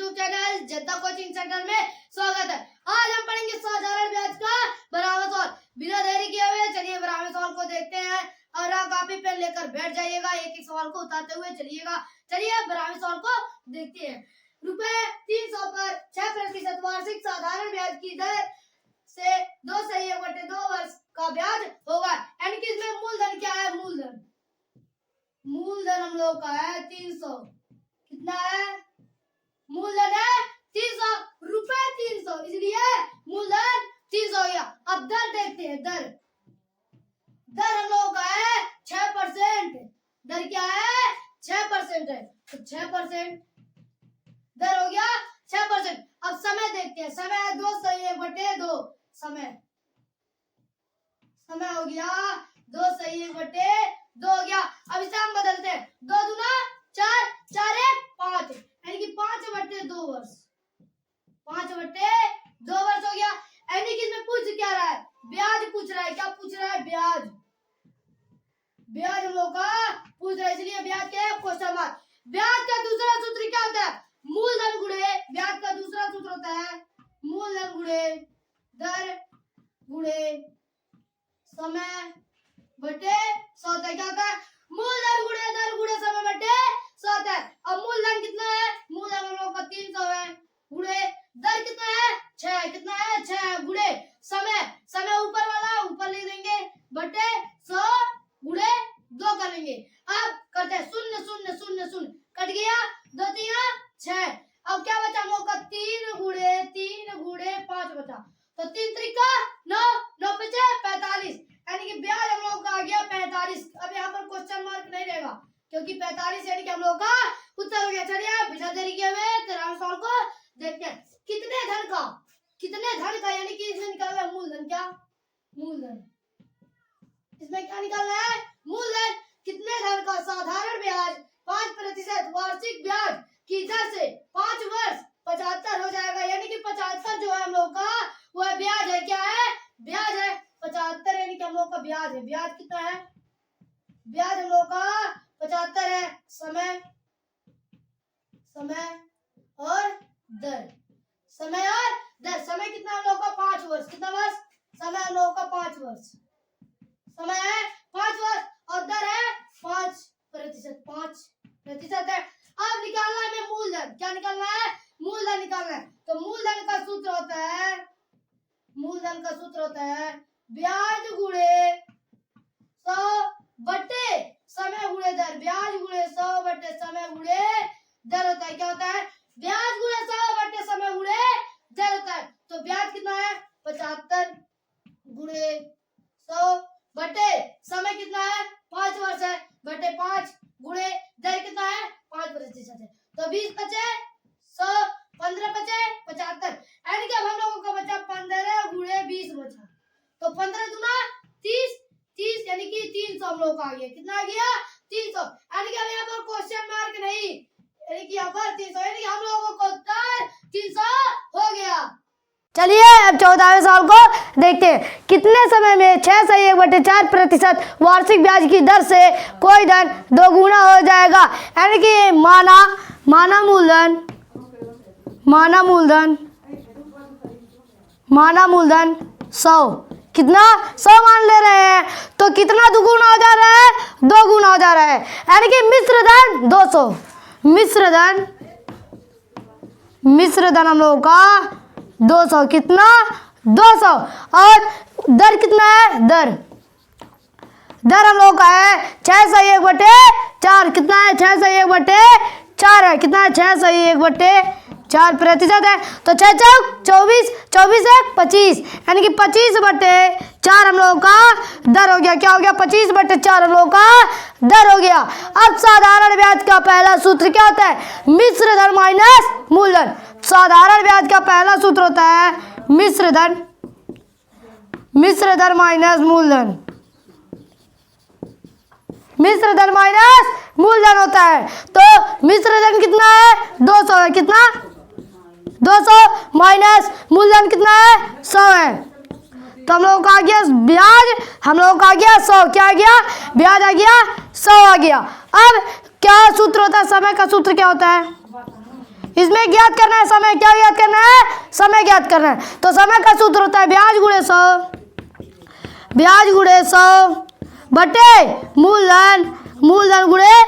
YouTube channel Jeddah coaching centre में स्वागत है। आज हम पढ़ेंगे साधारण ब्याज का बराबर सवाल। बिना देरी किए हुए चलिए बराबर सवाल को देखते हैं और आप कॉपी पेन लेकर बैठ जाइएगा, एक एक सवाल को उतारते हुए चलिएगा। चलिए बराबर सवाल को देखते हैं। ₹300 पर 6% वार्षिक साधारण ब्याज की दर से 2/1/2 वर्ष का ब्याज होगा। यानी कि इसमें मूलधन क्या है? मूलधन हम लोग का है 300। कितना है? मूलधन है 300 रुपए, 300, इसलिए मूलधन 300 हो गया। अब दर देखते हैं। दर हम लोग का है 6%। दर क्या है? 6% है, तो 6% दर हो गया 6%। अब समय देखते हैं। समय है 2/1/2। समय हो गया 2/1/2 हो गया। अब इसे हम बदलते हैं। 2 दूना 4, 4 1 5, यानी कि 5/2 वर्ष। 5/2 वर्ष हो गया। यानी कि इसमें पूछ क्या रहा है? ब्याज पूछ रहा है। क्या पूछ रहा है? ब्याज हम लोग का पूछ रहा है, इसलिए ब्याज क्या है? Question mark. ब्याज का दूसरा सूत्र क्या होता है? मूलधन गुणे। ब्याज का दूसरा सूत्र होता है मूलधन गुणे दर गुणे समय बटे 100 होता है। क्या होता है? मूलधन गुणे दर गुणे समय बटे 100 होता है। अब मूलधन कितना है? मूलधन हम लोग का 300 है, गुणे दर कितना है? 6। कितना है? 6 गुणे समय ऊपर वाला ऊपर लिख देंगे, बटे 100 गुणे 2 कर लेंगे। अब करते हैं 0 0 0 0 कट गया, 2 3 6। अब क्या बचा हम लोग का? 3 गुणे 5 बचा, तो 3 त्रिका 9, 9 5 45, यानी कि ब्याज हम लोग का आ गया 45। अब यहाँ पर क्वेश्चन मार्क नहीं रहेगा क्योंकि 45 यानी कि हम लोग का उत्तर हो गया। चलिए बिना देरी किए हुए तेरहवें सवाल को देखते हैं। कितने धन का यानी कि इसमें निकालना है मूलधन। क्या? मूलधन। इसमें क्या निकालना है? मूलधन। कितने धन का साधारण ब्याज 5% वार्षिक ब्याज की दर से 5 वर्ष 75 हो जाएगा। यानी कि 75 जो है हम लोग का वह ब्याज है। क्या है? ब्याज है 75, यानी कि हम लोग का ब्याज है। ब्याज कितना है? ब्याज हम लोग का 75 है। समय और दर। समय कितना हम लोग का? 5 वर्ष। कितना वर्ष? समय हम लोग का 5 वर्ष। समय है 5 वर्ष और दर है 5%। 5% है। अब निकालना है हमें मूलधन। क्या निकालना है? मूलधन निकालना है। तो मूलधन का सूत्र होता है ब्याज गुणे 100 बटे समय गुणे दर। ब्याज गुणे 100 बटे समय गुणे दर होता है। क्या होता है? ब्याज गुणे 100 बटे समय गुणे दर होता है। तो ब्याज कितना है? 75 गुणे 100 बटे समय कितना है? 5 वर्ष है, बटे 5 गुणे दर कितना है? 5% है। तो 20 बचे 100, 15 बचे 75, यानी कि अब हम लोगों का बचा 15 गुणे 20 बचा, तो 15 दूना 30, यानी कि 300 हम लोग का आ गया। कितना आ गया? 300। यानी कि अब यहाँ पर क्वेश्चन मार्क नहीं, यानी कि यहाँ पर 300, यानी कि हम लोगों को उत्तर 300 हो गया। चलिए अब 14वें सवाल को देखते हैं। कितने समय में 6/1/4% वार्षिक ब्याज की दर से कोई धन 2 गुना हो जाएगा? यानी कि माना मूलधन 100। कितना? 100 मान ले रहे हैं, तो कितना 2 गुना हो जा रहा है? 2 गुना हो जा रहा है, यानी कि मिश्र धन 200। मिश्र धन हम लोगों का 200। कितना? 200। और दर कितना है? दर हम लोग का है 6/1/4। कितना है? 6/1/4 है। कितना है? 6/1/4% है। तो 6 चौक 24, 24 1 25, यानी कि 25/4 हम लोगों का दर हो गया। क्या हो गया? 25/4 हम लोगों का दर हो गया। अब साधारण ब्याज का पहला सूत्र क्या होता है? मिश्र धन माइनस मूलधन। साधारण ब्याज का पहला सूत्र होता है मिश्र धन माइनस मूलधन। मिश्र धन माइनस मूलधन होता है। तो मिश्र धन कितना है? 200 है। कितना? 200 माइनस मूलधन कितना है? 100 है। तो हम लोगों का आ गया ब्याज, हम लोगों का आ गया 100। क्या आ गया? ब्याज आ गया 100 आ गया। अब क्या सूत्र होता है? समय का सूत्र क्या होता है? इसमें ज्ञात करना है समय। क्या ज्ञात करना है? समय ज्ञात करना है। तो समय का सूत्र होता है ब्याज गुणे 100, ब्याज गुणे 100 बटे मूलधन, मूलधन गुणे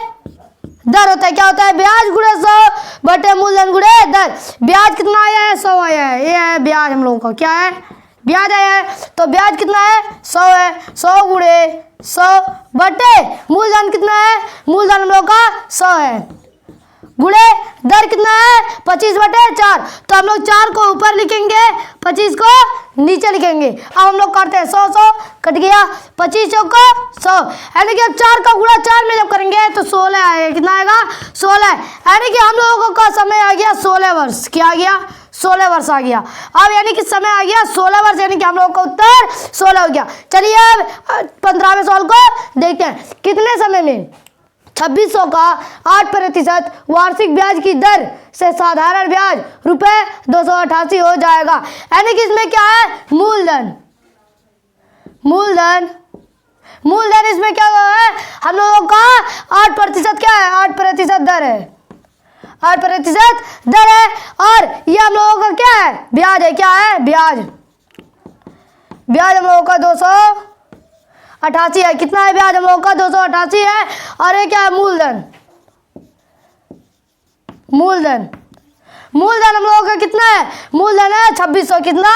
दर होता है। क्या होता है? ब्याज गुणे 100 बटे मूलधन गुणे दर। ब्याज कितना आया है? 100 आया है। ये है ब्याज हम लोगों का। क्या है? ब्याज आया है। तो ब्याज कितना है? 100 है। 100 गुणे 100 बटे मूलधन कितना है? मूलधन हम लोग का 100 है, गुणे दर कितना है? 25 बटे 4। तो हम लोग 4 को ऊपर लिखेंगे, 25 को नीचे लिखेंगे। अब हम लोग करते हैं 100 100 कट गया, 25 को 100, यानी कि अब 4 का गुणा 4 में जब करेंगे तो 16 आएगा। कितना आएगा? 16, यानी कि हम लोगों का समय आ गया 16 वर्ष। क्या आ गया? 16 वर्ष आ गया। अब यानी कि समय आ गया 16 वर्ष, यानी कि हम लोग का उत्तर 16 हो गया। चलिए अब 15वें सवाल को देखते हैं। कितने समय में 2600 का 8% वार्षिक ब्याज की दर से साधारण ब्याज रुपए 288 हो जाएगा? यानी कि इसमें क्या है? मूलधन, मूलधन, मूलधन इसमें क्या है? हम लोगों का 8% क्या है? 8% दर है, 8% दर है। और ये हम लोगों का क्या है? ब्याज है। क्या है? ब्याज, ब्याज हम लोगों का 288 है। कितना है ब्याज? हम लोगों का 288 है। और ये क्या है? मूलधन, मूलधन, मूलधन हम लोगों का कितना है? मूलधन है 2600। कितना?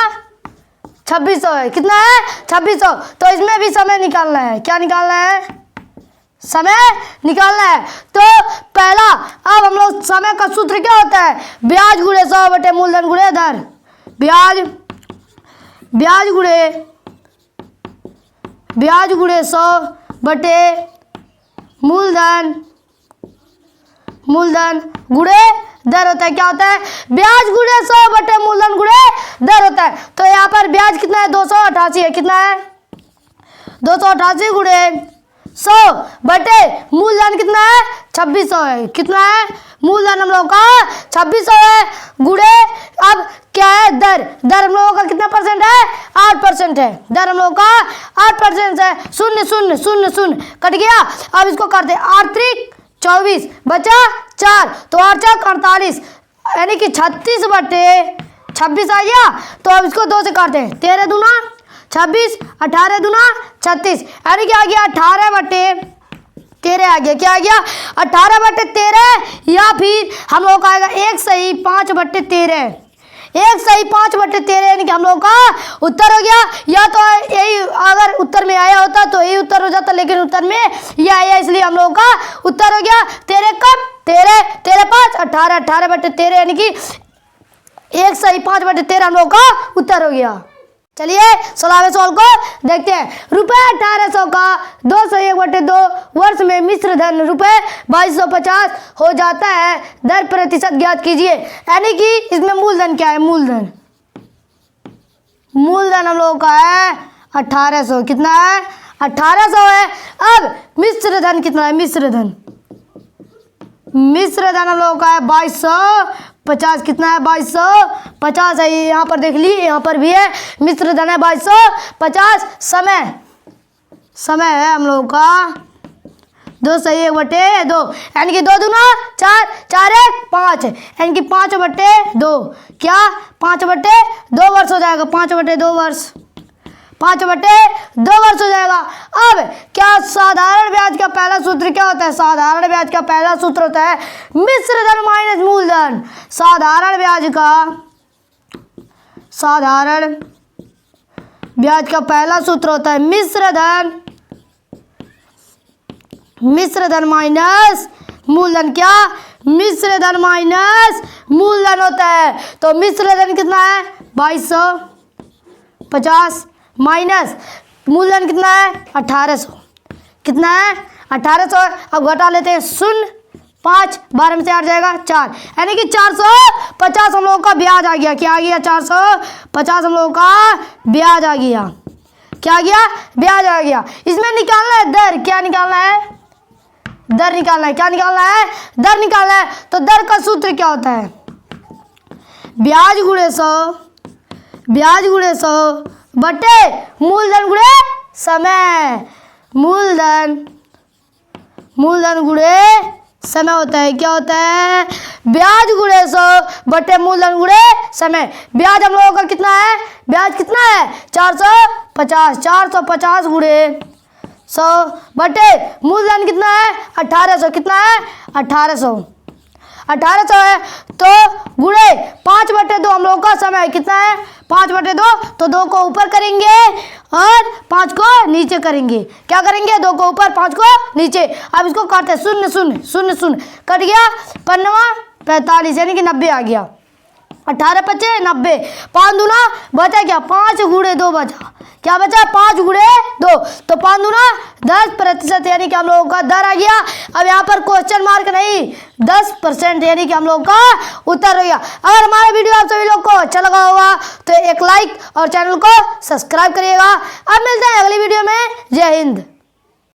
2600 है। कितना है? 2600। तो इसमें भी समय निकालना है। क्या निकालना है? समय निकालना है। तो पहला, अब हम लोग समय का सूत्र क्या होता है? ब्याज गुणे 100 बटे मूलधन गुणे दर। ब्याज, ब्याज गुणे, ब्याज गुणे 100 बटे मूलधन, मूलधन गुणे दर होता है। क्या होता है? ब्याज गुणे 100 बटे मूलधन गुणे दर होता है। तो यहाँ पर ब्याज कितना है? 288 है। कितना है? 288 गुणे 100 बटे मूलधन कितना है? 2600 है। कितना है? मूलधन हम लोगों का 2600 है, गुणे अब क्या है? दर, दर हम लोगों का कितना परसेंट है? 8% है। दर हम लोगों का 8% है। 0 0 0 0 कट गया। अब इसको करते हैं 8 3 24 बचा 4, तो 8 4 48, यानी कि 36 बटे 26 आ गया। तो अब इसको 2 से काटते हैं। 13 दूना 26, 18 दूना 36, यानी कि आ गया 18 बटे 13 आ गया। क्या आ गया? 18 बटे 13, या फिर हम लोग का आएगा 1 सही 5 बटे 13, 1 सही 5 बटे 13, यानी कि हम लोग का उत्तर हो गया। या तो यही अगर उत्तर में आया होता तो यही उत्तर हो जाता, लेकिन उत्तर में ये आया इसलिए हम लोग का उत्तर हो गया 13 कब? 13 13 5 18, 18 बटे 13, यानी कि 1 सही 5 बटे 13 हम लोग का उत्तर हो गया। चलिए 16वें सवाल को देखते हैं। रुपए 1800 का 201/2 वर्ष में मिश्र धन रुपए 2250 हो जाता है, दर प्रतिशत ज्ञात कीजिए। यानी कि इसमें मूलधन क्या है? मूलधन, मूलधन हम लोगों का है 1800। कितना है? 1800 है। अब मिश्र धन कितना है? मिश्र धन, मिश्र धन हम लोगों का है 2250। कितना है? 2250 है। यहाँ पर देख लीजिए, यहाँ पर भी है मिश्र धन है 2250। समय, समय है हम लोगों का 2 सही 1/2, यानी कि 2 दूना 4 4 1 5, यानी कि 5/2। क्या? 5/2 वर्ष हो जाएगा। 5/2 वर्ष, 5/2 वर्ष हो जाएगा। अब क्या साधारण ब्याज का पहला सूत्र क्या होता है? साधारण ब्याज का पहला सूत्र होता है मिश्र धन माइनस मूलधन। साधारण ब्याज का, साधारण ब्याज का पहला सूत्र होता है मिश्र धन, मिश्र धन माइनस मूलधन। क्या? मिश्र धन माइनस मूलधन होता है। तो मिश्र धन कितना है? 2250 माइनस मूलधन कितना है? 1800। कितना है? 1800 है। अब घटा लेते हैं 0 5, 12 में से 8 जाएगा 4, यानी कि 450 हम लोगों का ब्याज आ गया। क्या आ गया? 450 हम लोगों का ब्याज आ गया। क्या आ गया? ब्याज आ गया। इसमें निकालना है दर। क्या निकालना है? दर निकालना है। क्या निकालना है? दर निकालना है। तो दर का सूत्र क्या होता है? ब्याज गुणे 100, ब्याज गुणे 100 बटे मूलधन गुणे समय, मूलधन, मूलधन गुणे समय होता है। क्या होता है? ब्याज गुणे 100 बटे मूलधन गुणे समय। ब्याज हम लोगों का कितना है? ब्याज कितना है? 450। 450 गुणे 100 बटे मूलधन कितना है? 1800। कितना है? 1800। 1800 है तो गुणे 5/2 हम लोगों का समय कितना है? 5/2 तो 2 को ऊपर करेंगे और 5 को नीचे करेंगे। क्या करेंगे? 2 को ऊपर 5 को नीचे। अब इसको काटते 0 0 0 0 कट गया। 45 यानी कि 90 आ गया। 18 पचे 90। 5 दूना बचा क्या? 5 गुणे 2 बचा। क्या बचा? 5 गुणे 2 तो 5 दूना 10% यानी कि हम लोगों का 10 आ गया। अब यहाँ पर क्वेश्चन मार्क नहीं 10% यानी कि हम लोगों का उत्तर हो गया। अगर हमारा वीडियो आप सभी लोग को अच्छा लगा होगा तो एक लाइक और चैनल को सब्सक्राइब करिएगा। अब मिलते हैं अगली वीडियो में। जय हिंद।